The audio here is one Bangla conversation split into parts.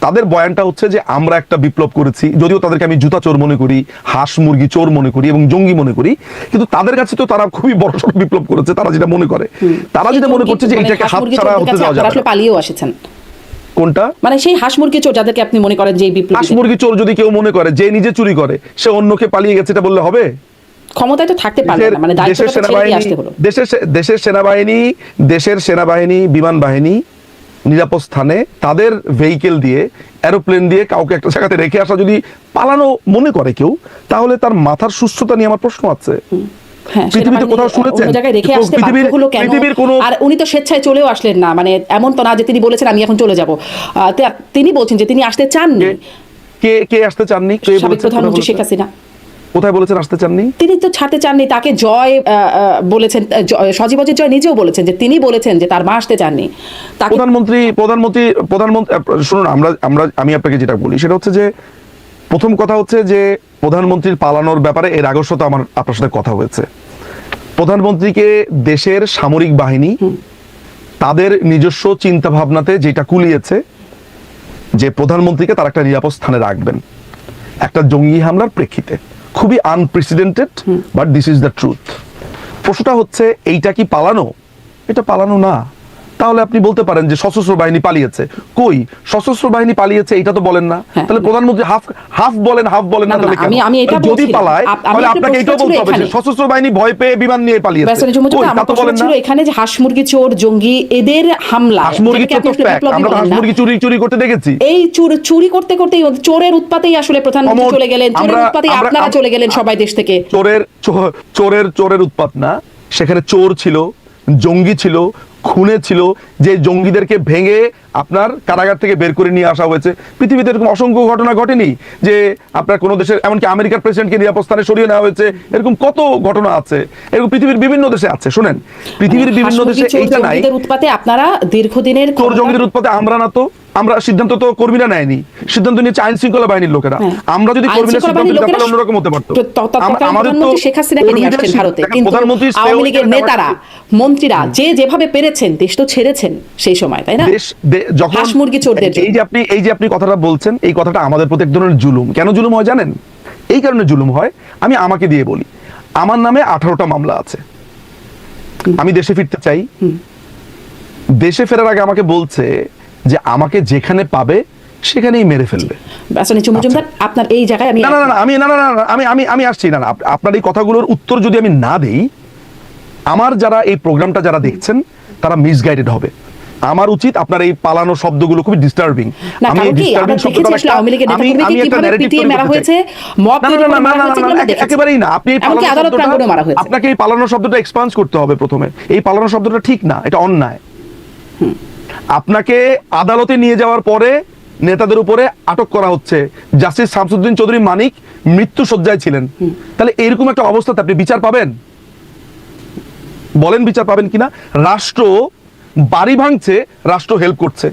তাদের বয়ানটা হচ্ছে যে আমরা একটা বিপ্লব করেছি, যদিও তাদেরকে আমি জুতা চোর মনে করি, হাঁস মুরগি চোর মনে করি এবং জঙ্গি মনে করি, কিন্তু তাদের কাছে তো তারা খুবই বড়সড় বিপ্লব করেছে। তারা যেটা মনে করে, তারা যেটা মনে করছে যে এটাকে হাতছাড়া হতে দেওয়া যাবে না। পালিয়েও এসেছেন কোনটা? মানে সেই হাঁস মুরগি চোর যাদেরকে আপনি মনে করেন যে বিপ্লব। হাঁস মুরগি চোর যদি কেউ মনে করে যে নিজে চুরি করে সে অন্যকে পালিয়ে গেছে, এটা বললে হবে? ক্ষমতায় তো থাকতে পারবে না, মানে দায়িত্বটা ছেড়ে দিয়ে আসতে হলো। দেশের সেনাবাহিনী বিমান বাহিনী নিরাপদ স্থানে তাদের ভেহিকেল দিয়ে, এরোপ্লেন দিয়ে কাউকে একটা জায়গাতে রেখে আসা যদি পালানো মনে করে কেউ, তাহলে তার মাথার সুস্থতা নিয়ে আমার প্রশ্ন আছে। পৃথিবীতে কোথাও শুনেছেন পৃথিবীর কোনো? আর উনি তো স্বেচ্ছায় চলেও আসলেন না, মানে এমন তো না যে তিনি বলেছেন আমি এখন চলে যাব। তিনি বলছেন যে তিনি আসতে চাননি। কে আসতে চাননি? প্রধানমন্ত্রী শেখ হাসিনা কোথায় বলেছেন আসতে চাননি? তিনি তো ছাড়তে চাননি, তাকে জয় বলেছেন, সজীব অজিত জয় নিজেও বলেছেন যে তিনি বলেছেন যে তার মা আসতে চাননি। প্রধানমন্ত্রী শুনুন, আমি আপনাকে যেটা বলি সেটা হচ্ছে যে, প্রথম কথা হচ্ছে যে প্রধানমন্ত্রীর পালানোর ব্যাপারে এর আগের সাথে আমার আপনার সাথে কথা হয়েছে। প্রধানমন্ত্রীকে দেশের সামরিক বাহিনী তাদের নিজস্ব চিন্তা ভাবনাতে যেটা কুলিয়েছে যে প্রধানমন্ত্রীকে তারা একটা নিরাপদ স্থানে রাখবেন একটা জঙ্গি হামলার প্রেক্ষিতে, খুবই unprecedented, but this is the truth. প্রশ্নটা হচ্ছে এইটা কি পালানো? এটা পালানো না। তাহলে আপনি বলতে পারেন যে সশস্ত্র বাহিনী পালিয়েছে। কই সশস্ত্র বাহিনী পালিয়েছে এটা তো বলেন না। তাহলে প্রধানমন্ত্রী হাফ বলেন না, তাহলে যদি পালায় তাহলে আপনাকে এটাও বলতে হবে যে সশস্ত্র বাহিনী ভয় পেয়ে বিমান নিয়ে পালিয়েছে। তা তো বলেন না। এখানে যে হাঁস মুরগি চোর জঙ্গি এদের হামলা, হাঁস মুরগি আমরা হাঁস মুরগি চুরি করতে দেখেছি। এই চুরি করতে চোরের উৎপাতেই আসলে প্রধানমন্ত্রী চলে গেলেন, চোরের উৎপাতেই আপনারা চলে গেলেন সবাই দেশ থেকে। চোরের উৎপাত না, সেখানে চোর ছিল, জঙ্গি ছিল, খুনে ছিল, যে জঙ্গিদেরকে ভেঙে আপনার কারাগার থেকে বের করে নিয়ে আসা হয়েছে। পৃথিবীতে এরকম অসংখ্য ঘটনা ঘটেনি যে আপনার কোন দেশের, এমনকি আমেরিকার প্রেসিডেন্টকে নিরাপদ স্থানে সরিয়ে নেওয়া হয়েছে, এরকম কত ঘটনা আছে, এরকম পৃথিবীর বিভিন্ন দেশে আছে। শুনেন, পৃথিবীর বিভিন্ন দেশে এইটা নাই। উৎপাতে আপনারা দীর্ঘদিনের চোর জঙ্গিদের উৎপাতে আমরা না তো, আমরা সিদ্ধান্ত তো কর্মীরা নেয়নি, সিদ্ধান্ত নিয়েছে আইন শৃঙ্খলা বাহিনীর লোকেরা। আমরা যদি কর্মীরা সিদ্ধান্ত নিতাম তাহলে অন্যরকম হতে পারতো। আমাদের তো শেখ হাসিনাকে নিয়ে আসছেন ভারতে, কিন্তু আওয়ামী লীগের নেতারা মন্ত্রীরা যেভাবে পেরেছেন দেশ তো ছেড়েছেন সেই সময়, তাই না? যখন এই যে আপনি কথাটা বলছেন, এই কথাটা আমাদের প্রতি এক ধরনের জুলুম। কেন জুলুম হয় জানেন? এই কারণে জুলুম হয়, আমি আমাকে দিয়ে বলি। আমার নামে 18টা মামলা আছে, আমি দেশে ফিরতে চাই। দেশে ফেরার আগে আমাকে বলছে যে আমাকে যেখানে পাবে সেখানেই মেরে ফেলবে। আপনার এই জায়গায় আমি আসছি না, আপনার এই কথাগুলোর উত্তর যদি আমি না দেই, আমার যারা এই প্রোগ্রামটা যারা দেখছেন তারা মিসগাইডেড হবে। আমার উচিত, আপনার এই পালানো শব্দগুলো খুবই ডিস্টার্বিং। আমি এই ডিস্টার্বিং শব্দটা আমি একটা ন্যারেটিভ তৈরি করতে চাই। একেবারেই না। আপনি আপনাকে এই পালানো শব্দটা এক্সপান্স করতে হবে প্রথমে। এই পালানো শব্দটা ঠিক না, এটা অন্যায়। আপনাকে আদালতে নিয়ে যাওয়ার পরে নেতাদের উপরে আটক করা হচ্ছে। জাস্টিস শামসুদ্দিন চৌধুরী মানিক মৃত্যু শয্যায় ছিলেন। তাহলে এরকম একটা অবস্থাতে আপনি বিচার পাবেন? বলেন বিচার পাবেন কিনা? রাষ্ট্র বাড়ি ভাঙছে, রাষ্ট্র হেল্প করছে,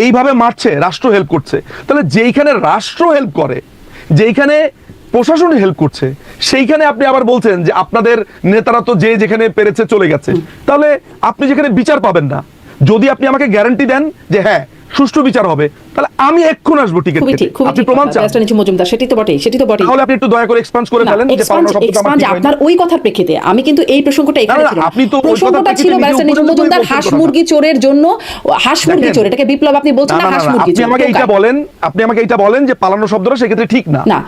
এইভাবে মারছে, রাষ্ট্র হেল্প করছে। তাহলে যেইখানে রাষ্ট্র হেল্প করে, যেইখানে প্রশাসন হেল্প করছে, সেইখানে আপনি আবার বলছেন যে আপনাদের নেতারা তো যেখানে পেরেছে চলে গেছে। তাহলে আপনি যেখানে বিচার পাবেন না, যদি আপনি আমাকে গ্যারান্টি দেন যে হ্যাঁ সুষ্ঠু বিচার হবে, তাহলে আমি এক্ষুন আসবো। ঠিক আছে, আপনি প্রমাণ চান? সেটি তো বটেই। তাহলে আপনি একটু দয়া করে এক্সপান্ড করে ফেলেন যে পালানো শব্দটা আমার ঠিক হয়নি। আপনার ওই কথার প্রেক্ষিতে আমি কিন্তু এই প্রসঙ্গটা এখানে ছিল। আপনি তো ওই প্রসঙ্গটা ছিল ব্যারিস্টার নিজুম মজুমদার হাঁস মুরগি চোরের জন্য। হাঁস মুরগি চোর, এটাকে বিপ্লব আপনি বলছেন না, হাঁস মুরগি চোর। আপনি আমাকে এইটা বলেন যে পালানো শব্দটা সেক্ষেত্রে ঠিক না। না,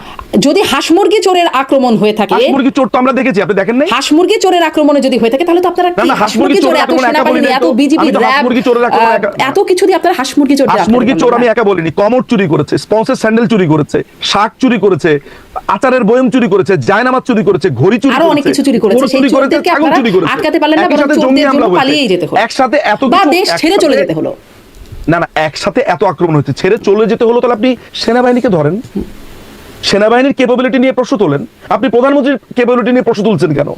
যদি হাঁস মুরগি চোরের আক্রমণ হয়ে থাকে, হাঁস মুরগি চোর তো আমরা দেখেছি, আপনি দেখেন নাই? হাঁস মুরগি চোরের আক্রমণে যদি হয়ে থাকে তাহলে তো আপনারা হাঁস মুরগি চোর, এত সেনাবাহিনী, এত বিজিবি, এত কিছু দিয়ে আপনারা হাঁস মুরগি চোর। হাঁস মুরগি চোর আমি একা বলিনি, কমর চুরি করেছে, স্পন্সর স্যান্ডেল চুরি করেছে, শাক চুরি করেছে, আচারের বয়ম চুরি করেছে, জায়নামাজ চুরি করেছে, ঘড়ি চুরি করেছে, আরো অনেক কিছু চুরি করেছে। সেই চোরদেরকে আপনারা আটকাতে পারলেন না, বরং চোরদের জন্য পালিয়েই যেতে হলো, একসাথে এত কিছু, দেশ ছেড়ে চলে যেতে হলো। না, একসাথে এত আক্রমণ হচ্ছে, ছেড়ে চলে যেতে হলো। তাহলে আপনি সেনাবাহিনীকে ধরেন, সেনাবাহিনীর ক্যাপাবিলিটি নিয়ে প্রশ্ন তোলেন। আপনি প্রধানমন্ত্রীর ক্যাপাবিলিটি নিয়ে প্রশ্ন তুলছেন কেন?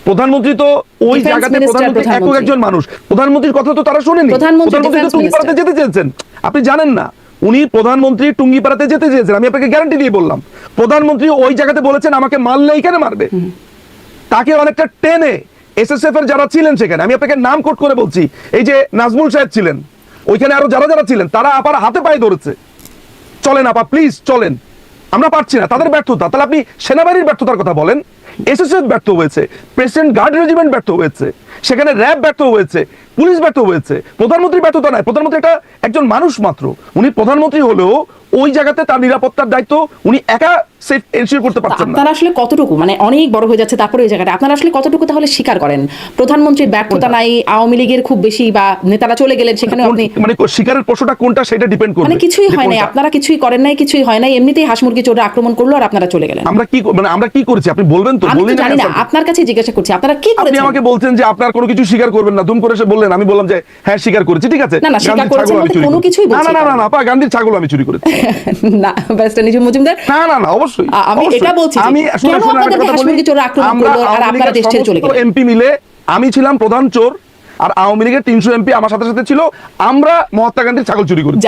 প্রধানমন্ত্রী তো ওই জায়গাতে প্রধানমন্ত্রী একজন মানুষ, প্রধানমন্ত্রীর কথা তো তারা শোনেনি। প্রধানমন্ত্রী তো টুঙ্গিপাড়াতে যেতে চেয়েছেন, আপনি জানেন না? উনি প্রধানমন্ত্রী টুঙ্গিপাড়াতে যেতে চেয়েছেন, আমি আপনাকে গ্যারান্টি দিয়ে বললাম। প্রধানমন্ত্রী ওই জায়গাতে বলেছেন আমাকে মারলে এইখানে মারবে। তাকে অনেকটা টেনে এসএসএফ এর যারা ছিলেন সেখানে, আমি আপনাকে নাম কোট করে বলছি, এই যে নাজমুল সাহেব ছিলেন, ওইখানে আরো যারা যারা ছিলেন, তারা আবার হাতে পায়ে ধরেছে। চলেন আপা প্লিজ চলেন, আমরা পারছি না, তাদের ব্যর্থতা। তাহলে আপনি সেনাবাহিনীর ব্যর্থতার কথা বলেন, এসএসএফ ব্যর্থ হয়েছে, প্রেসিডেন্ট গার্ড রেজিমেন্ট ব্যর্থ হয়েছে, সেখানে র্যাব ব্যর্থ হয়েছে, পুলিশ ব্যর্থ হয়েছে, প্রধানমন্ত্রী ব্যর্থতা নাই। প্রধানমন্ত্রী একজন মানুষ মাত্র, উনি প্রধানমন্ত্রী হলেও ওই জায়গাতে তার নিরাপত্তার দায়িত্ব উনি একা সেফ এনশিওর করতে পারছেন না। আপনারা আসলে কতটুকু, মানে অনেক বড় হয়ে যাচ্ছে তারপরে ওই জায়গাটা আপনারা আসলে কতটুকু তাহলে স্বীকার করেন প্রধানমন্ত্রীর ব্যর্থতা নাই, আওয়ামী লীগের খুব বেশি বা নেতারা চলে গেলেন সেখানে আপনি মানে স্বীকারের প্রশ্নটা কোনটা সেটা ডিপেন্ড করবে। মানে কিছুই হয় নাই, আপনারা কিছুই করেন নাই, কিছুই হয় নাই, এমনিতেই হাঁস মুরগি চোররা আক্রমণ করলো আর আপনারা চলে গেলেন। আমরা কি মানে আমরা কি করেছি আপনি বলবেন তো? আমি তো জানি না, আপনার কাছে জিজ্ঞাসা করছি আপনারা কি করেছেন। আপনি আমাকে বলছেন যে আপনার কোনো কিছু স্বীকার করবেন না, দুম করে এসে বললেন, আমি বললাম যে হ্যাঁ স্বীকার করেছি, ঠিক আছে। না না, স্বীকার করেছেন বলতে কোনো কিছুই না বলছি না না না আপা, গান্ধীর ছাগল আমি চুরি করেছি। না ব্যারিস্টার নিজুম মজুমদার, না না না অবশ্যই আমি এটা বলছি যে আমি কেন আপনাদেরকে হাঁস মুরগি চোররা আক্রমণ করলো আর আপনারা দেশ ছেড়ে চলে গেলেন। এমপি মিলে আমি ছিলাম প্রধান চোর আর আওয়ামী লীগের 300 এমপি আমার সাথে সাথে ছিল, আমরা মহাত্মা গান্ধীর ছাগল চুরি করেছি।